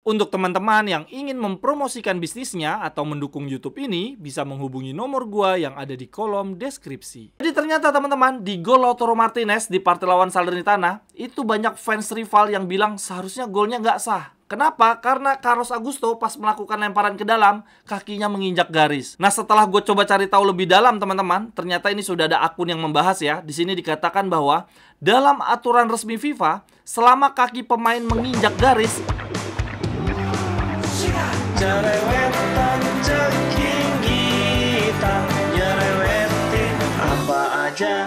Untuk teman-teman yang ingin mempromosikan bisnisnya atau mendukung YouTube ini, bisa menghubungi nomor gua yang ada di kolom deskripsi. Jadi ternyata teman-teman, di gol Lautaro Martinez di partai lawan Salernitana, itu banyak fans rival yang bilang seharusnya golnya nggak sah. Kenapa? Karena Carlos Augusto pas melakukan lemparan ke dalam, kakinya menginjak garis. Nah, setelah gue coba cari tahu lebih dalam, teman-teman, ternyata ini sudah ada akun yang membahas ya. Di sini dikatakan bahwa dalam aturan resmi FIFA, selama kaki pemain menginjak garis, Cerewetan ceking kita nyerewetin apa aja.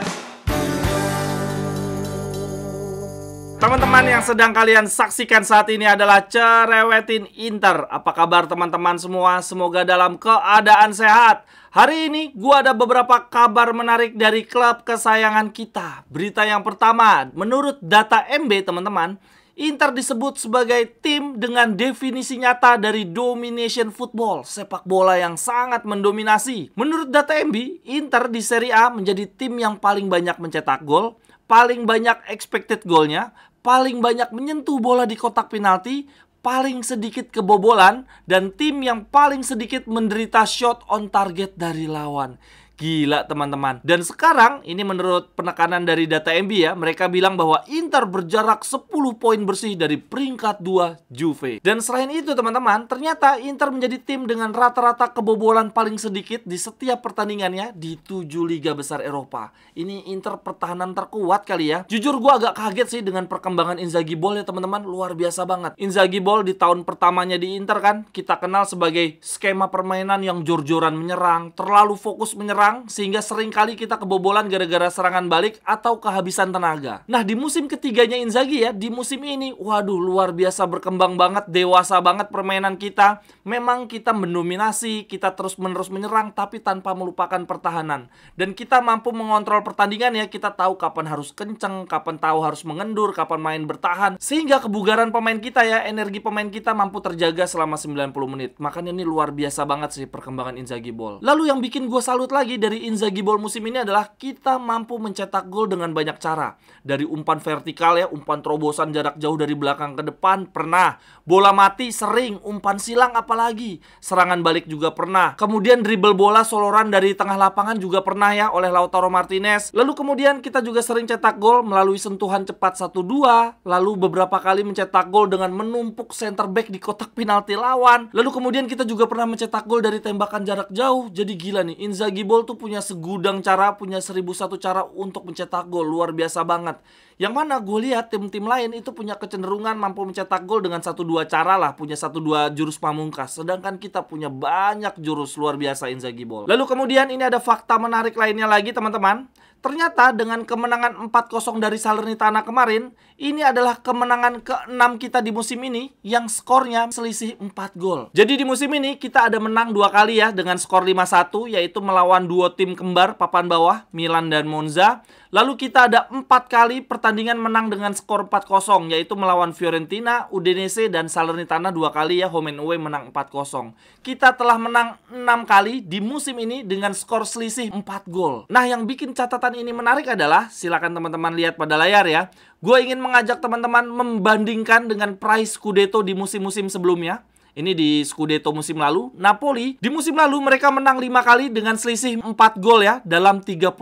teman-teman yang sedang kalian saksikan saat ini adalah Cerewetin Inter. Apa kabar teman-teman semua? Semoga dalam keadaan sehat. Hari ini gua ada beberapa kabar menarik dari klub kesayangan kita. Berita yang pertama, menurut data MB teman-teman, Inter disebut sebagai tim dengan definisi nyata dari domination football, sepak bola yang sangat mendominasi. Menurut data MB, Inter di Serie A menjadi tim yang paling banyak mencetak gol, paling banyak expected golnya, paling banyak menyentuh bola di kotak penalti, paling sedikit kebobolan, dan tim yang paling sedikit menderita shot on target dari lawan. Gila teman-teman. Dan sekarang ini menurut penekanan dari data MB ya, mereka bilang bahwa Inter berjarak 10 poin bersih dari peringkat 2 Juve. Dan selain itu teman-teman, ternyata Inter menjadi tim dengan rata-rata kebobolan paling sedikit di setiap pertandingannya di 7 liga besar Eropa. Ini Inter pertahanan terkuat kali ya. Jujur gue agak kaget sih dengan perkembangan Inzaghi Ball ya teman-teman, luar biasa banget. Inzaghi Ball di tahun pertamanya di Inter kan kita kenal sebagai skema permainan yang jor-joran menyerang, terlalu fokus menyerang, sehingga seringkali kita kebobolan gara-gara serangan balik atau kehabisan tenaga. Nah, di musim ketiganya Inzaghi ya, di musim ini, waduh, luar biasa berkembang banget, dewasa banget permainan kita. Memang kita mendominasi, kita terus-menerus menyerang, tapi tanpa melupakan pertahanan. Dan kita mampu mengontrol pertandingan ya, kita tahu kapan harus kenceng, kapan tahu harus mengendur, kapan main bertahan. Sehingga kebugaran pemain kita ya, energi pemain kita mampu terjaga selama 90 menit. Makanya ini luar biasa banget sih perkembangan Inzaghi Ball. Lalu yang bikin gue salut lagi dari Inzaghi Ball musim ini adalah kita mampu mencetak gol dengan banyak cara. Dari umpan vertikal ya, umpan terobosan jarak jauh dari belakang ke depan pernah. Bola mati sering, umpan silang apalagi. Serangan balik juga pernah. Kemudian dribble bola soloran dari tengah lapangan juga pernah ya oleh Lautaro Martinez. Lalu kemudian kita juga sering cetak gol melalui sentuhan cepat 1-2. Lalu beberapa kali mencetak gol dengan menumpuk center back di kotak penalti lawan. Lalu kemudian kita juga pernah mencetak gol dari tembakan jarak jauh. Jadi gila nih, Inzaghi Ball tuh punya segudang cara, punya 1001 cara untuk mencetak gol. Luar biasa banget. Yang mana gue lihat tim-tim lain itu punya kecenderungan mampu mencetak gol dengan 1-2 cara lah, punya 1-2 jurus pamungkas. Sedangkan kita punya banyak jurus, luar biasa Inzaghi Ball. Lalu kemudian ini ada fakta menarik lainnya lagi teman-teman. Ternyata dengan kemenangan 4-0 dari Salernitana kemarin, ini adalah kemenangan ke-6 kita di musim ini yang skornya selisih 4 gol. Jadi di musim ini kita ada menang 2 kali ya dengan skor 5-1, yaitu melawan duo tim kembar papan bawah, Milan dan Monza. Lalu kita ada 4 kali pertandingan menang dengan skor 4-0, yaitu melawan Fiorentina, Udinese, dan Salernitana 2 kali ya, home and away menang 4-0. Kita telah menang 6 kali di musim ini dengan skor selisih 4 gol. Nah, yang bikin catatan ini menarik adalah, silakan teman-teman lihat pada layar ya, gue ingin mengajak teman-teman membandingkan dengan prize Scudetto di musim-musim sebelumnya. Ini di Scudetto musim lalu. Napoli di musim lalu mereka menang 5 kali dengan selisih 4 gol ya dalam 38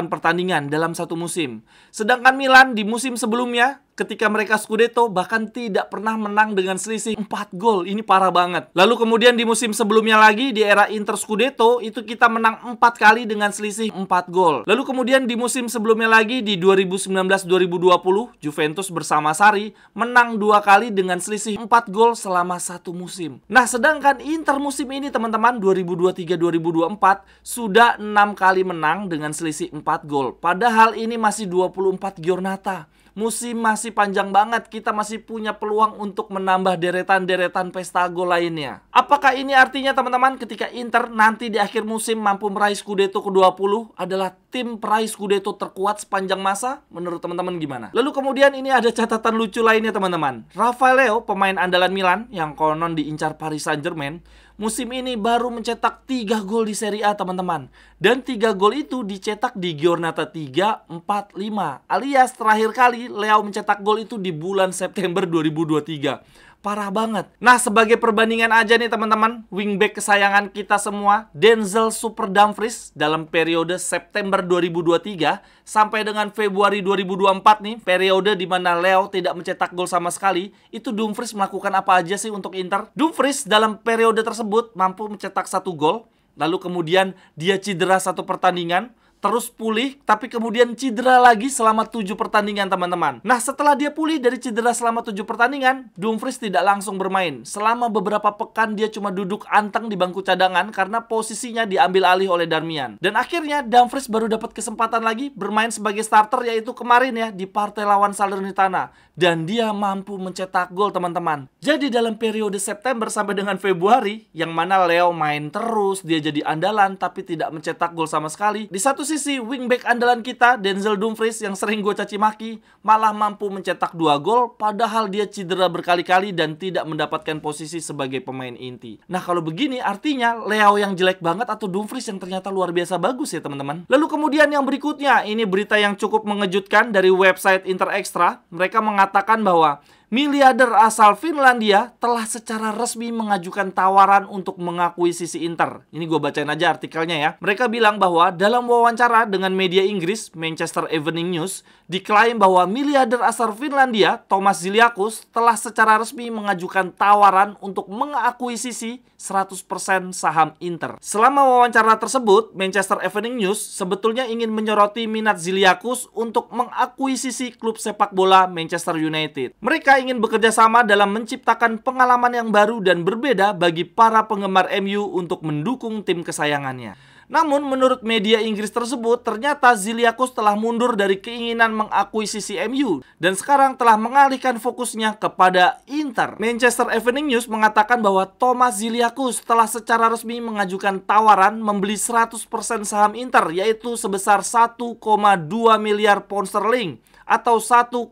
pertandingan dalam satu musim. Sedangkan Milan di musim sebelumnya ketika mereka Scudetto bahkan tidak pernah menang dengan selisih 4 gol. Ini parah banget. Lalu kemudian di musim sebelumnya lagi di era Inter Scudetto itu kita menang 4 kali dengan selisih 4 gol. Lalu kemudian di musim sebelumnya lagi di 2019-2020 Juventus bersama Sarri menang 2 kali dengan selisih 4 gol selama satu musim. Nah, sedangkan Inter musim ini teman-teman 2023-2024 sudah 6 kali menang dengan selisih 4 gol. Padahal ini masih 24 giornata. Musim masih panjang banget, kita masih punya peluang untuk menambah deretan-deretan pesta gol lainnya. Apakah ini artinya teman-teman ketika Inter nanti di akhir musim mampu meraih Scudetto ke-20 adalah tim peraih Scudetto terkuat sepanjang masa? Menurut teman-teman gimana? Lalu kemudian ini ada catatan lucu lainnya teman-teman. Rafael Leao, pemain andalan Milan yang konon diincar Paris Saint-Germain, musim ini baru mencetak 3 gol di Serie A teman-teman. Dan 3 gol itu dicetak di Giornata 3, 4, 5. Alias terakhir kali kali Leao mencetak gol itu di bulan September 2023. Parah banget. Nah, sebagai perbandingan aja nih teman-teman, wingback kesayangan kita semua, Denzel Super Dumfries dalam periode September 2023 sampai dengan Februari 2024 nih, periode di mana Leao tidak mencetak gol sama sekali, itu Dumfries melakukan apa aja sih untuk Inter? Dumfries dalam periode tersebut mampu mencetak 1 gol, lalu kemudian dia cedera 1 pertandingan, terus pulih, tapi kemudian cedera lagi selama 7 pertandingan teman-teman. Nah, setelah dia pulih dari cedera selama 7 pertandingan, Dumfries tidak langsung bermain. Selama beberapa pekan dia cuma duduk anteng di bangku cadangan karena posisinya diambil alih oleh Darmian. Dan akhirnya Dumfries baru dapat kesempatan lagi bermain sebagai starter, yaitu kemarin ya di partai lawan Salernitana. Dan dia mampu mencetak gol teman-teman. Jadi dalam periode September sampai dengan Februari, yang mana Leao main terus, dia jadi andalan tapi tidak mencetak gol sama sekali. Di satu sisi wingback andalan kita, Denzel Dumfries yang sering gue caci maki, malah mampu mencetak 2 gol padahal dia cedera berkali-kali dan tidak mendapatkan posisi sebagai pemain inti. Nah, kalau begini artinya Leao yang jelek banget atau Dumfries yang ternyata luar biasa bagus ya teman-teman. Lalu kemudian yang berikutnya, ini berita yang cukup mengejutkan dari website Inter Extra. Mereka mengatakan bahwa miliarder asal Finlandia telah secara resmi mengajukan tawaran untuk mengakuisisi Inter. Ini gue bacain aja artikelnya ya. Mereka bilang bahwa dalam wawancara dengan media Inggris, Manchester Evening News, diklaim bahwa miliarder asal Finlandia, Thomas Ziliakus, telah secara resmi mengajukan tawaran untuk mengakuisisi 100% saham Inter. Selama wawancara tersebut, Manchester Evening News sebetulnya ingin menyoroti minat Ziliakus untuk mengakuisisi klub sepak bola Manchester United. Mereka ingin bekerja sama dalam menciptakan pengalaman yang baru dan berbeda bagi para penggemar MU untuk mendukung tim kesayangannya. Namun, menurut media Inggris tersebut, ternyata Ziliakus telah mundur dari keinginan mengakuisisi MU dan sekarang telah mengalihkan fokusnya kepada Inter. Manchester Evening News mengatakan bahwa Thomas Ziliakus telah secara resmi mengajukan tawaran membeli 100% saham Inter, yaitu sebesar 1,2 miliar pound sterling atau 1,4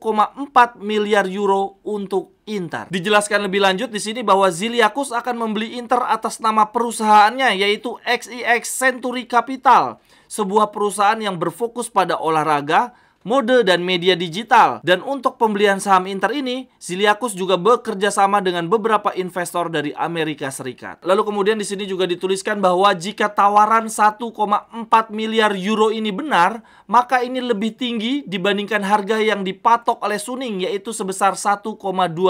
miliar euro untuk Inter. Dijelaskan lebih lanjut di sini bahwa Ziliakus akan membeli Inter atas nama perusahaannya, yaitu XIX Century Capital, sebuah perusahaan yang berfokus pada olahraga, mode, dan media digital. Dan untuk pembelian saham Inter ini, Ziliakus juga bekerja sama dengan beberapa investor dari Amerika Serikat. Lalu kemudian di sini juga dituliskan bahwa jika tawaran 1,4 miliar euro ini benar, maka ini lebih tinggi dibandingkan harga yang dipatok oleh Suning, yaitu sebesar 1,2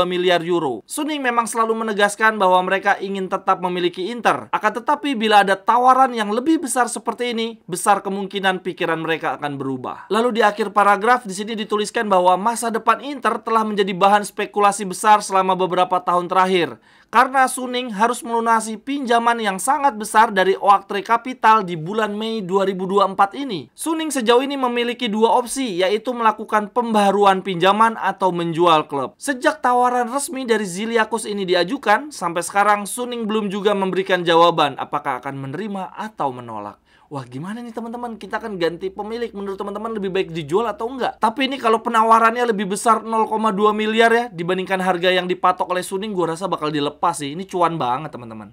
miliar euro. Suning memang selalu menegaskan bahwa mereka ingin tetap memiliki Inter. Akan tetapi bila ada tawaran yang lebih besar seperti ini, besar kemungkinan pikiran mereka akan berubah. Lalu di akhir paragraf di sini dituliskan bahwa masa depan Inter telah menjadi bahan spekulasi besar selama beberapa tahun terakhir. Karena Suning harus melunasi pinjaman yang sangat besar dari Oaktree Capital di bulan Mei 2024 ini. Suning sejauh ini memiliki 2 opsi, yaitu melakukan pembaharuan pinjaman atau menjual klub. Sejak tawaran resmi dari Ziliakus ini diajukan, sampai sekarang Suning belum juga memberikan jawaban apakah akan menerima atau menolak. Wah, gimana nih teman-teman? Kita akan ganti pemilik. Menurut teman-teman lebih baik dijual atau enggak? Tapi ini kalau penawarannya lebih besar 0,2 miliar ya dibandingkan harga yang dipatok oleh Suning, gue rasa bakal dilepas sih. Ini cuan banget teman-teman.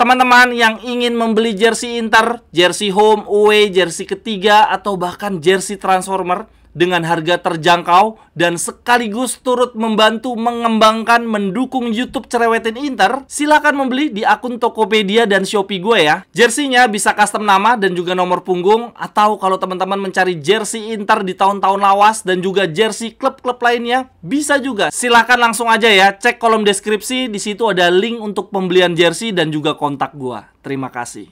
Teman-teman yang ingin membeli jersey Inter, jersey home, away, jersey ketiga, atau bahkan jersey transformer dengan harga terjangkau dan sekaligus turut membantu mengembangkan mendukung YouTube Cerewetin Inter, silakan membeli di akun Tokopedia dan Shopee gue ya. Jersey-nya bisa custom nama dan juga nomor punggung, atau kalau teman-teman mencari jersey Inter di tahun-tahun lawas dan juga jersey klub-klub lainnya, bisa juga. Silakan langsung aja ya, cek kolom deskripsi, di situ ada link untuk pembelian jersey dan juga kontak gue. Terima kasih.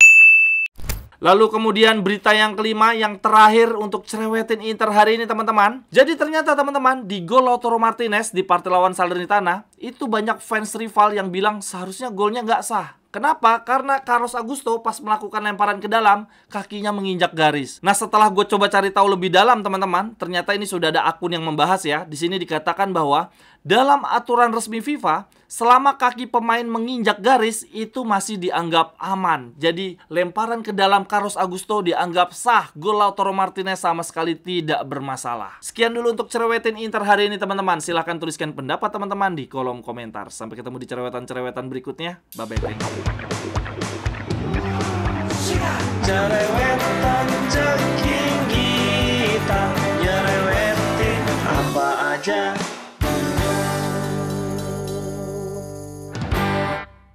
Lalu kemudian berita yang kelima, yang terakhir untuk Cerewetin Inter hari ini teman-teman. Jadi ternyata teman-teman, di gol Lautaro Martinez di partai lawan Salernitana, itu banyak fans rival yang bilang seharusnya golnya nggak sah. Kenapa? Karena Carlos Augusto pas melakukan lemparan ke dalam, kakinya menginjak garis. Nah, setelah gue coba cari tahu lebih dalam teman-teman, ternyata ini sudah ada akun yang membahas ya. Di sini dikatakan bahwa dalam aturan resmi FIFA, selama kaki pemain menginjak garis itu masih dianggap aman. Jadi lemparan ke dalam Carlos Augusto dianggap sah. Gol Lautaro Martinez sama sekali tidak bermasalah. Sekian dulu untuk Cerewetin Inter hari ini teman-teman. Silahkan tuliskan pendapat teman-teman di kolom komentar. Sampai ketemu di cerewetan-cerewetan berikutnya. Bye-bye. Cerewetan ceking kita nyerewetin aja.